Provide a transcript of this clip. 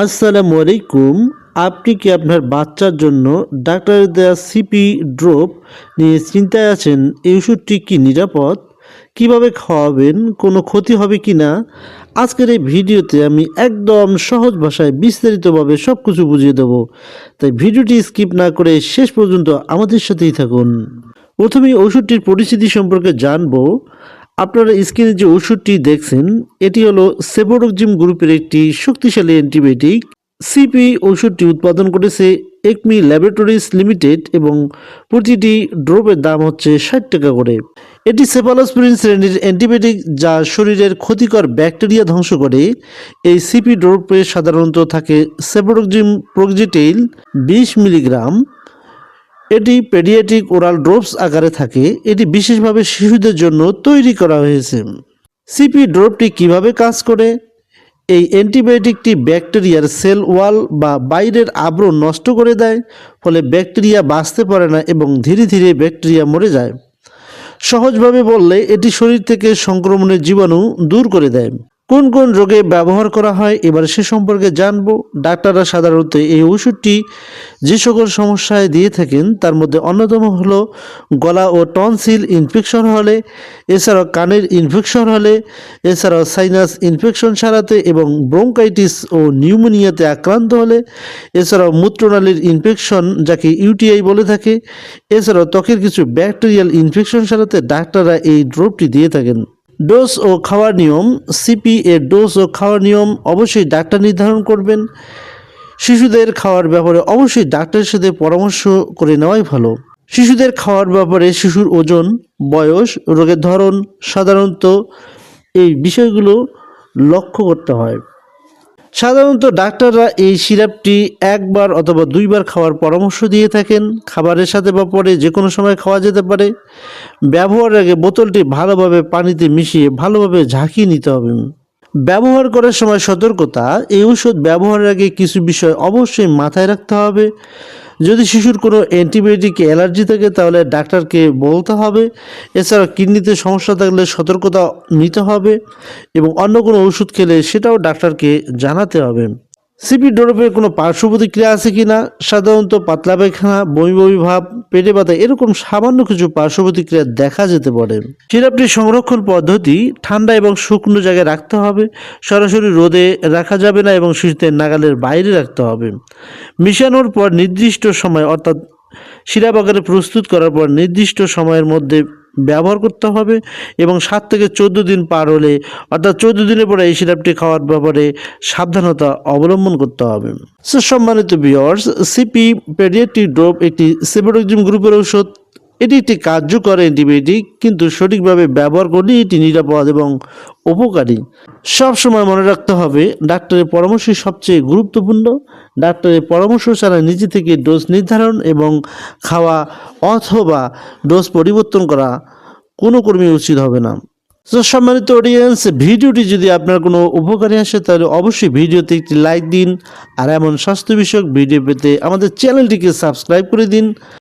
আসসালামু আলাইকুম। আপনি কি আপনার বাচ্চার জন্য ডাক্তারের দেওয়া সিপি ড্রপ নিয়ে চিন্তায় আছেন? এই ওষুধটি কি নিরাপদ? কিভাবে খাওয়াবেন? কোনো ক্ষতি হবে কি না? আজকের এই ভিডিওতে আমি একদম সহজ ভাষায় বিস্তারিতভাবে সব কিছু বুঝিয়ে দেবো। তাই ভিডিওটি স্কিপ না করে শেষ পর্যন্ত আমাদের সাথেই থাকুন। প্রথমেই ওষুধটির পরিস্থিতি সম্পর্কে জানবো। আপনারা স্ক্রিনে যে ওষুধটি দেখছেন এটি হলো সেবোডোক্সিম গ্রুপের একটি শক্তিশালী অ্যান্টিবায়োটিক। সিপি ওষুধটি উৎপাদন করেছে একমি ল্যাবরেটরিজ লিমিটেড এবং প্রতিটি ড্রপের দাম হচ্ছে 60 টাকা করে। এটি সেফালোস্পিরিন শ্রেণীর অ্যান্টিবায়োটিক যা শরীরের ক্ষতিকর ব্যাকটেরিয়া ধ্বংস করে। এই সিপি ড্রপে সাধারণত থাকে সেবোডোক্সিম প্রোক্সিটেইল 20 মিলিগ্রাম। এটি পেডিয়াট্রিক ওরাল ড্রপস আকারে থাকে। এটি বিশেষভাবে শিশুদের জন্য তৈরি করা হয়েছে। সিপি ড্রপটি কিভাবে কাজ করে? এই অ্যান্টিবায়োটিকটি ব্যাকটেরিয়ার সেল ওয়াল বা বাইরের আবরণ নষ্ট করে দেয়, ফলে ব্যাকটেরিয়া বাঁচতে পারে না এবং ধীরে ধীরে ব্যাকটেরিয়া মরে যায়। সহজভাবে বললে এটি শরীর থেকে সংক্রমণের জীবাণু দূর করে দেয়। কোন কোন রোগে ব্যবহার করা হয় এবার সে সম্পর্কে জানব। ডাক্তাররা সাধারণত এই ওষুধটি যে সকল সমস্যায় দিয়ে থাকেন তার মধ্যে অন্যতম হলো গলা ও টনসিল ইনফেকশন হলে, এছাড়াও কানের ইনফেকশন হলে, এছাড়াও সাইনাস ইনফেকশন সারাতে এবং ব্রঙ্কাইটিস ও নিউমোনিয়াতে আক্রান্ত হলে, এছাড়াও মূত্রনালীর ইনফেকশন যাকে ইউটিআই বলে থাকে, এছাড়াও ত্বকের কিছু ব্যাকটেরিয়াল ইনফেকশন সারাতে ডাক্তাররা এই ড্রপটি দিয়ে থাকেন। ডোজ ও খাওয়ার নিয়ম। সিপি এর ডোজ ও খাওয়ার নিয়ম অবশ্যই ডাক্তার নির্ধারণ করবেন। শিশুদের খাওয়ার ব্যাপারে অবশ্যই ডাক্তারের সাথে পরামর্শ করে নেওয়াই ভালো। শিশুদের খাওয়ার ব্যাপারে শিশুর ওজন, বয়স, রোগের ধরন সাধারণত এই বিষয়গুলো লক্ষ্য করতে হয়। সাধারণত ডাক্তাররা এই সিরাপটি একবার অথবা 2 বার খাওয়ার পরামর্শ দিয়ে থাকেন। খাবারের সাথে বা পরে যে কোনো সময় খাওয়া যেতে পারে। ব্যবহারের আগে বোতলটি ভালোভাবে পানিতে মিশিয়ে ভালোভাবে ঝাঁকিয়ে নিতে হবে। ব্যবহার করার সময় সতর্কতা। এই ওষুধ ব্যবহারের আগে কিছু বিষয় অবশ্যই মাথায় রাখতে হবে। যদি শিশুর কোনো অ্যান্টিবায়োটিক অ্যালার্জি থাকে তাহলে ডাক্তারকে বলতে হবে। এছাড়া কিডনিতে সমস্যা থাকলে সতর্কতা নিতে হবে এবং অন্য কোনো ওষুধ খেলে সেটাও ডাক্তারকে জানাতে হবে। সিপি ড্রপের কোনো পার্শ্ব প্রতিক্রিয়া আছে কি না? সাধারণত পাতলা পায়খানা, বমি বমি ভাব, পেটে ব্যথা এরকম সামান্য কিছু পার্শ্ব প্রতিক্রিয়া দেখা যেতে পারে। সিরাপটির সংরক্ষণ পদ্ধতি। ঠান্ডা এবং শুকনো জায়গায় রাখতে হবে। সরাসরি রোদে রাখা যাবে না এবং শিশুদের নাগালের বাইরে রাখতে হবে। মিশানোর পর নির্দিষ্ট সময় অর্থাৎ সিরাপ আকারে প্রস্তুত করার পর নির্দিষ্ট সময়ের মধ্যে ব্যবহার করতে হবে এবং 7 থেকে 14 দিন পার হলে অর্থাৎ 14 দিনের পরে এই সিরাপটি খাওয়ার ব্যাপারে সাবধানতা অবলম্বন করতে হবে। সম্মানিত ভিউয়ার্স, সিপি পেডিয়াট্রিক ড্রপ একটি সেবোডোক্সিম গ্রুপের ঔষধ। এটি একটি কার্যকর অ্যান্টিবায়োটিক, কিন্তু সঠিকভাবে ব্যবহার করলে এটি নিরাপদ এবং উপকারী। সব সময় মনে রাখতে হবে ডাক্তারের পরামর্শই সবচেয়ে গুরুত্বপূর্ণ। ডাক্তারের পরামর্শ ছাড়া নিজে থেকে ডোজ নির্ধারণ এবং খাওয়া অথবা ডোজ পরিবর্তন করা কোনো কর্মী উচিত হবে না। তো সম্মানিত অডিয়েন্স, ভিডিওটি যদি আপনার কোনো উপকারী আসে তাহলে অবশ্যই ভিডিওতে একটি লাইক দিন আর এমন স্বাস্থ্য বিষয়ক ভিডিও পেতে আমাদের চ্যানেলটিকে সাবস্ক্রাইব করে দিন।